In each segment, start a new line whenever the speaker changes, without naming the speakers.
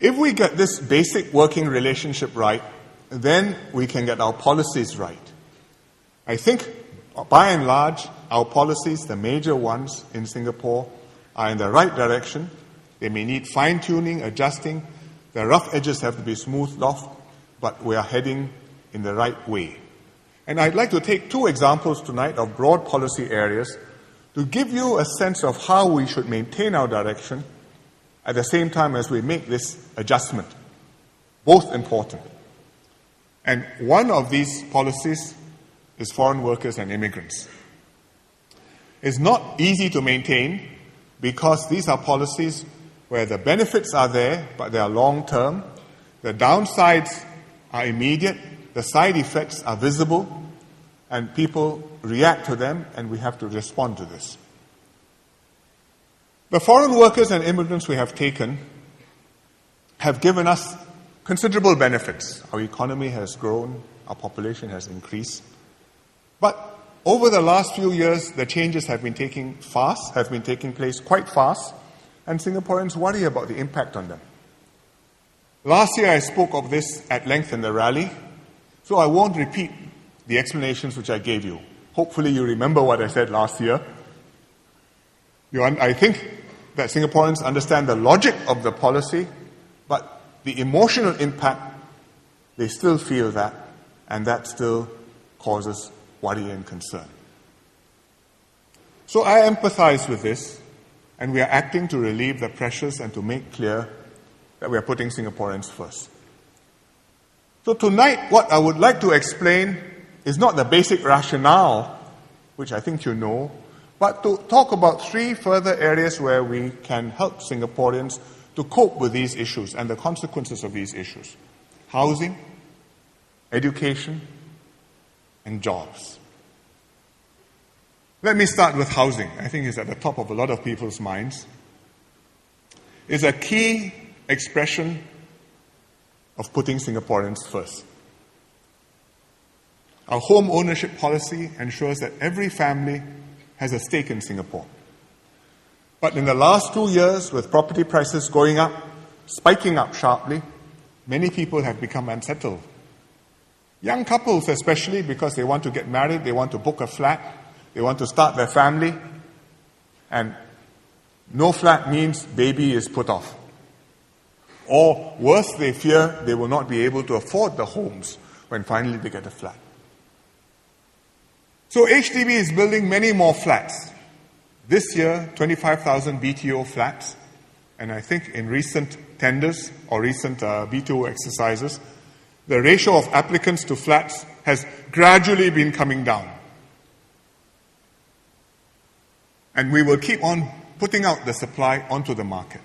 If we get this basic working relationship right, then we can get our policies right. I think, by and large, our policies, the major ones in Singapore, are in the right direction. They may need fine-tuning, adjusting. The rough edges have to be smoothed off, but we are heading in the right way. And I'd like to take two examples tonight of broad policy areas to give you a sense of how we should maintain our direction at the same time as we make this adjustment. Both important. And one of these policies is foreign workers and immigrants. It's not easy to maintain because these are policies where the benefits are there, but they are long-term. The downsides are immediate. The side effects are visible. And people react to them, and we have to respond to this. The foreign workers and immigrants we have taken have given us considerable benefits. Our economy has grown, our population has increased. But over the last few years, the changes have been taking place quite fast, and Singaporeans worry about the impact on them. Last year I spoke of this at length in the rally, so I won't repeat the explanations which I gave you. Hopefully you remember what I said last year. I think that Singaporeans understand the logic of the policy, but the emotional impact, they still feel that, and that still causes worry and concern. So I empathize with this, and we are acting to relieve the pressures and to make clear that we are putting Singaporeans first. So tonight, what I would like to explain is not the basic rationale, which I think you know, but to talk about three further areas where we can help Singaporeans to cope with these issues and the consequences of these issues. Housing, education, and jobs. Let me start with housing. I think it's at the top of a lot of people's minds. It's a key expression of putting Singaporeans first. Our home ownership policy ensures that every family has a stake in Singapore. But in the last 2 years, with property prices going up, spiking up sharply, many people have become unsettled. Young couples especially, because they want to get married, they want to book a flat, they want to start their family, and no flat means baby is put off. Or worse, they fear they will not be able to afford the homes when finally they get a flat. So HDB is building many more flats. This year, 25,000 BTO flats. And I think in recent tenders or recent BTO exercises, the ratio of applicants to flats has gradually been coming down. And we will keep on putting out the supply onto the market.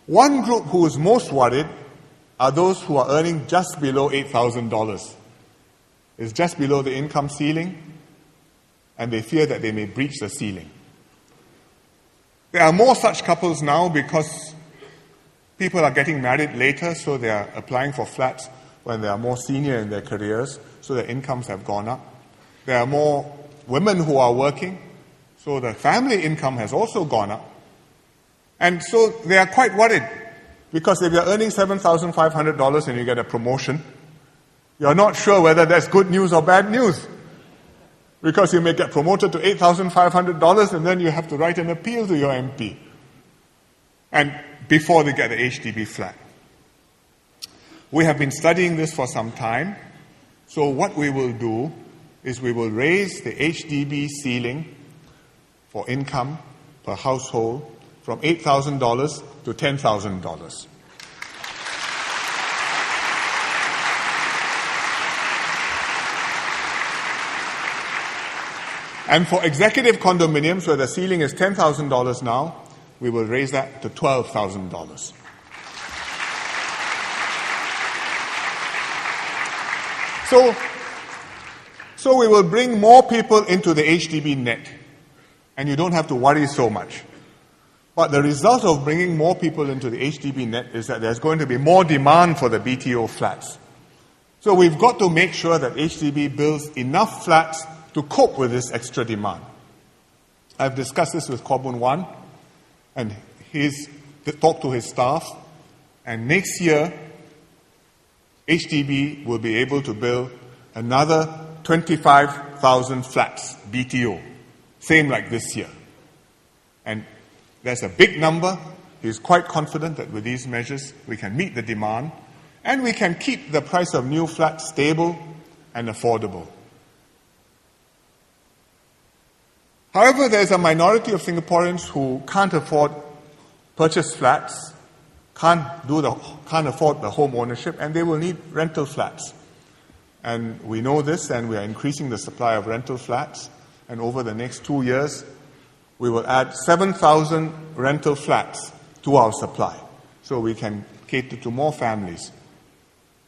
One group who is most worried are those who are earning just below $8,000. It's just below the income ceiling, and they fear that they may breach the ceiling. There are more such couples now because people are getting married later, so they are applying for flats when they are more senior in their careers, so their incomes have gone up. There are more women who are working, so the family income has also gone up. And so they are quite worried, because if you're earning $7,500 and you get a promotion, you're not sure whether that's good news or bad news. Because you may get promoted to $8,500 and then you have to write an appeal to your MP. And before they get the HDB flat. We have been studying this for some time. So what we will do is we will raise the HDB ceiling for income per household from $8,000 to $10,000. And for executive condominiums, where the ceiling is $10,000 now, we will raise that to $12,000. So we will bring more people into the HDB net, and you don't have to worry so much. But the result of bringing more people into the HDB net is that there's going to be more demand for the BTO flats. So we've got to make sure that HDB builds enough flats to cope with this extra demand. I've discussed this with Kobun Wan, and he's talked to his staff, And next year, HDB will be able to build another 25,000 flats, BTO, same like this year. And that's a big number. He's quite confident that with these measures, we can meet the demand and we can keep the price of new flats stable and affordable. However, there's a minority of Singaporeans who can't afford purchase flats, can't afford the home ownership, and they will need rental flats. And we know this, and we are increasing the supply of rental flats. And over the next 2 years, we will add 7,000 rental flats to our supply, so we can cater to more families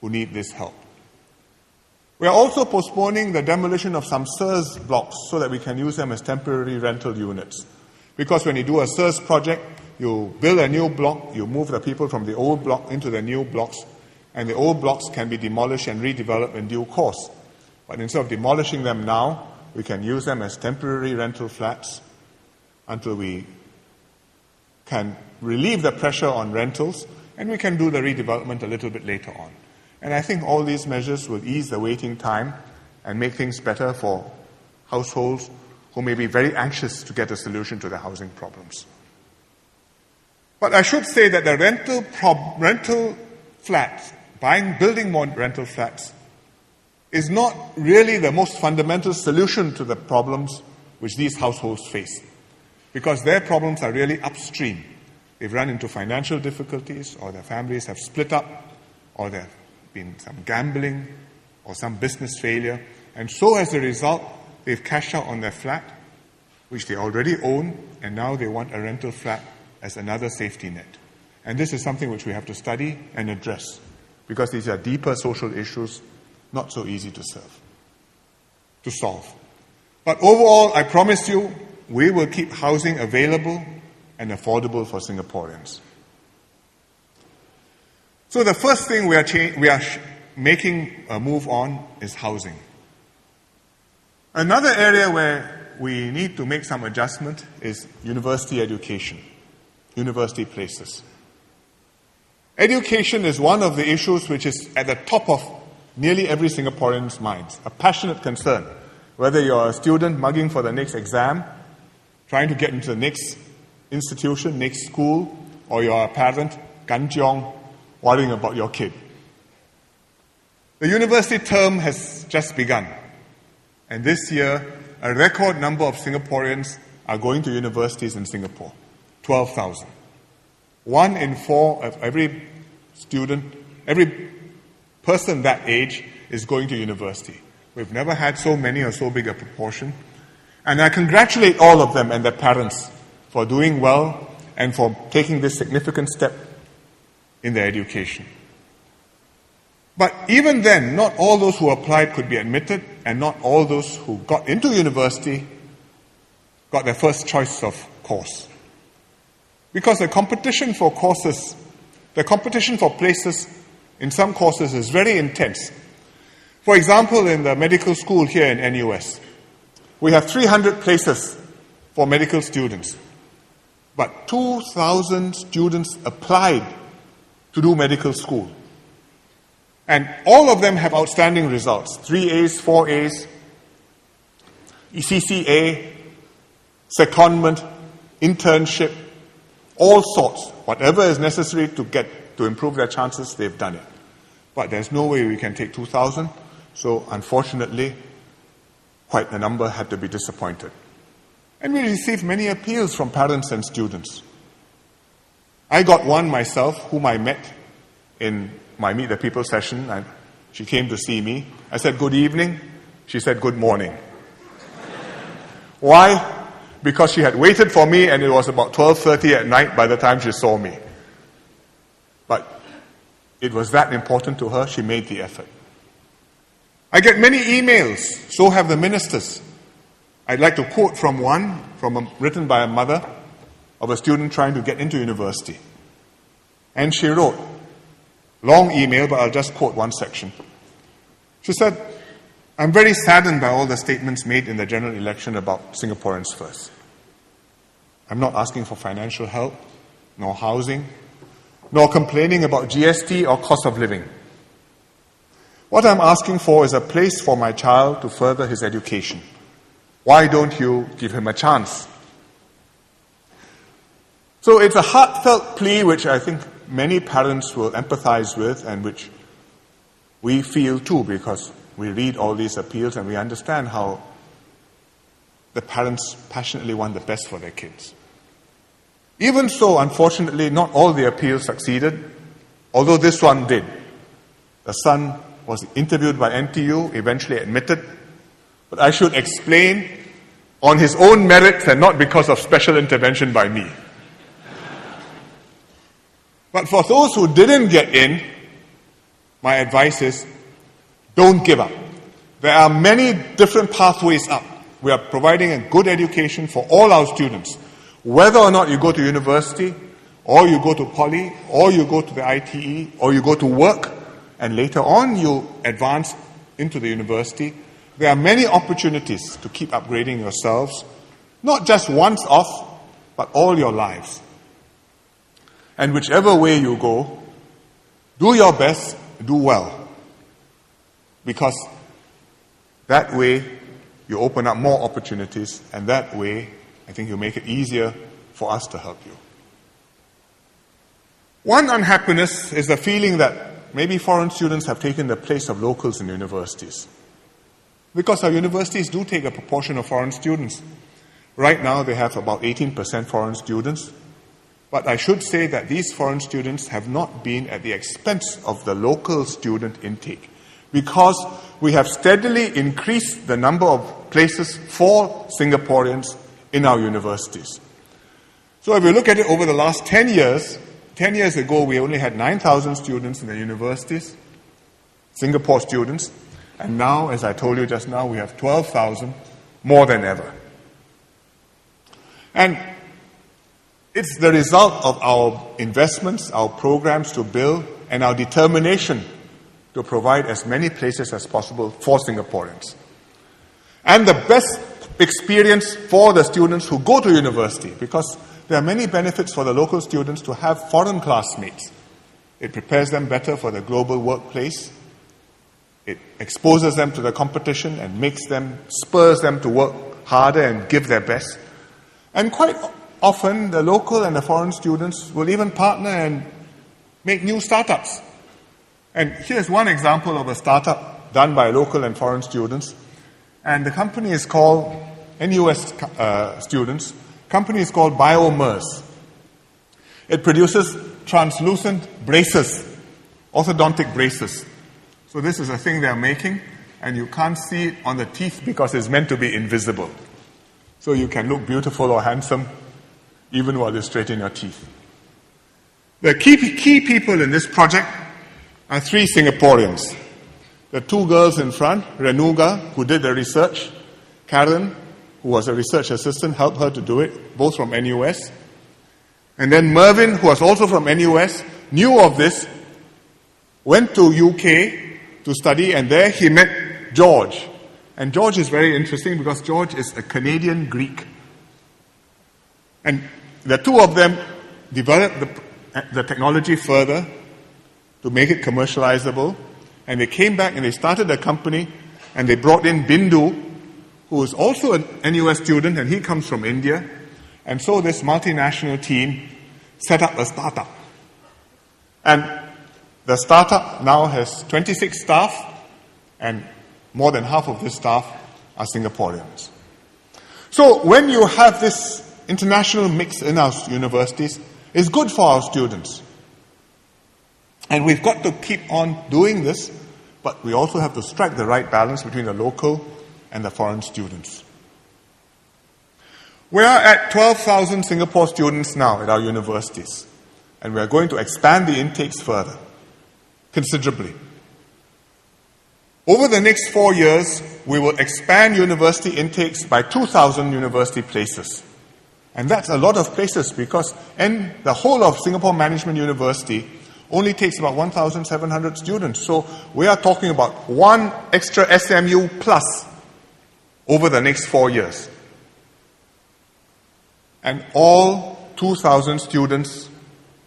who need this help. We are also postponing the demolition of some SIRS blocks so that we can use them as temporary rental units. Because when you do a SIRS project, you build a new block, you move the people from the old block into the new blocks, and the old blocks can be demolished and redeveloped in due course. But instead of demolishing them now, we can use them as temporary rental flats until we can relieve the pressure on rentals, and we can do the redevelopment a little bit later on. And I think all these measures will ease the waiting time and make things better for households who may be very anxious to get a solution to their housing problems. But I should say that the rental flats, building more rental flats, is not really the most fundamental solution to the problems which these households face, because their problems are really upstream. They've run into financial difficulties, or their families have split up, or there have been some gambling, or some business failure, and so as a result, they've cashed out on their flat, which they already own, and now they want a rental flat as another safety net. And this is something which we have to study and address, because these are deeper social issues, not so easy to solve. But overall, I promise you, we will keep housing available and affordable for Singaporeans. So the first thing we are making a move on is housing. Another area where we need to make some adjustment is university education, university places. Education is one of the issues which is at the top of nearly every Singaporean's minds, a passionate concern. Whether you're a student mugging for the next exam, trying to get into the next institution, next school, or you're a parent, kanchiong, worrying about your kid. The university term has just begun. And this year, a record number of Singaporeans are going to universities in Singapore, 12,000. 1 in 4 of every student, every person that age is going to university. We've never had so many or so big a proportion. And I congratulate all of them and their parents for doing well and for taking this significant step in their education. But even then, not all those who applied could be admitted, and not all those who got into university got their first choice of course. Because the competition for places in some courses is very intense. For example, in the medical school here in NUS, we have 300 places for medical students, but 2,000 students applied to do medical school. And all of them have outstanding results, 3 A's, 4 A's, CCA, secondment, internship, all sorts. Whatever is necessary to improve their chances, they've done it. But there's no way we can take 2,000, so unfortunately, quite a number had to be disappointed. And we received many appeals from parents and students. I got one myself, whom I met in my Meet the People session, and she came to see me. I said, "Good evening." She said, "Good morning." Why? Because she had waited for me, and it was about 12:30 at night by the time she saw me. But it was that important to her, she made the effort. I get many emails, so have the ministers. I'd like to quote from one, written by a mother of a student trying to get into university. And she wrote, long email, but I'll just quote one section. She said, "I'm very saddened by all the statements made in the general election about Singaporeans first. I'm not asking for financial help, nor housing, nor complaining about GST or cost of living. What I'm asking for is a place for my child to further his education. Why don't you give him a chance? So it's a heartfelt plea which I think many parents will empathize with and which we feel too, because we read all these appeals and we understand how the parents passionately want the best for their kids. Even so, unfortunately, not all the appeals succeeded, although this one did. The son was interviewed by NTU, eventually admitted, but I should explain on his own merits and not because of special intervention by me. But for those who didn't get in, my advice is, don't give up. There are many different pathways up. We are providing a good education for all our students. Whether or not you go to university, or you go to poly, or you go to the ITE, or you go to work, and later on you advance into the university, there are many opportunities to keep upgrading yourselves, not just once off, but all your lives. And whichever way you go, do your best, do well. Because that way you open up more opportunities, and that way I think you make it easier for us to help you. One unhappiness is the feeling that maybe foreign students have taken the place of locals in universities. Because our universities do take a proportion of foreign students. Right now they have about 18% foreign students. But I should say that these foreign students have not been at the expense of the local student intake, because we have steadily increased the number of places for Singaporeans in our universities. So if you look at it over the last 10 years, 10 years ago we only had 9,000 students in the universities, Singapore students, and now, as I told you just now, we have 12,000, more than ever. And it's the result of our investments, our programs to build, and our determination to provide as many places as possible for Singaporeans. And the best experience for the students who go to university, because there are many benefits for the local students to have foreign classmates. It prepares them better for the global workplace. It exposes them to the competition and spurs them to work harder and give their best. And quite often, the local and the foreign students will even partner and make new startups. And here's one example of a startup done by local and foreign students. And the company is called, NUS students, company is called BioMers. It produces translucent braces, orthodontic braces. So this is a thing they're making, and you can't see it on the teeth because it's meant to be invisible. So you can look beautiful or handsome even while you straighten your teeth. The key people in this project are 3 Singaporeans. The 2 girls in front, Renuga, who did the research, Karen, who was a research assistant, helped her to do it, both from NUS. And then Mervyn, who was also from NUS, knew of this, went to UK to study, and there he met George. And George is very interesting because George is a Canadian Greek. And the 2 of them developed the technology further to make it commercializable. And they came back and they started a company, and they brought in Bindu, who is also an NUS student, and he comes from India. And so this multinational team set up a startup. And the startup now has 26 staff, and more than half of this staff are Singaporeans. So when you have this international mix in our universities, it's good for our students. And we've got to keep on doing this, but we also have to strike the right balance between the local and the foreign students. We are at 12,000 Singapore students now at our universities, and we are going to expand the intakes further, considerably. Over the next 4 years, we will expand university intakes by 2,000 university places. And that's a lot of places because the whole of Singapore Management University only takes about 1,700 students. So we are talking about 1 extra SMU plus over the next 4 years. And all 2,000 students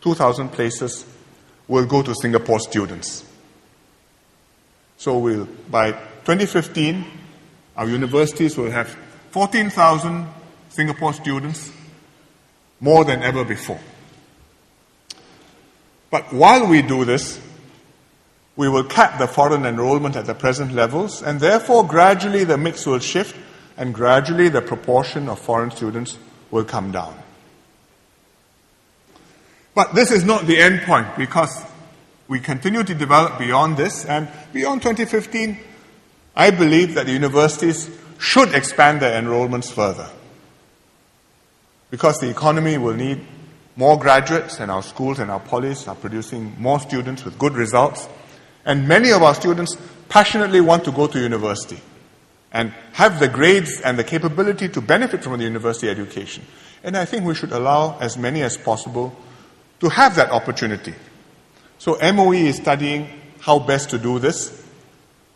2,000 places, will go to Singapore students. So by 2015, our universities will have 14,000 Singapore students, more than ever before. But while we do this, we will cap the foreign enrollment at the present levels, and therefore gradually the mix will shift, and gradually the proportion of foreign students will come down. But this is not the end point, because we continue to develop beyond this, and beyond 2015, I believe that the universities should expand their enrollments further. Because the economy will need more graduates, and our schools and our polys are producing more students with good results. And many of our students passionately want to go to university and have the grades and the capability to benefit from the university education. And I think we should allow as many as possible to have that opportunity. So MOE is studying how best to do this.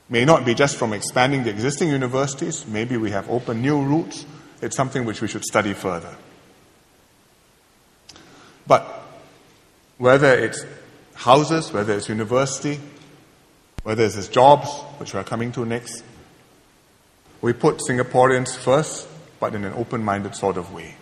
May not be just from expanding the existing universities. Maybe we have opened new routes. It's something which we should study further. But whether it's houses, whether it's university, whether it's jobs, which we are coming to next, we put Singaporeans first, but in an open-minded sort of way.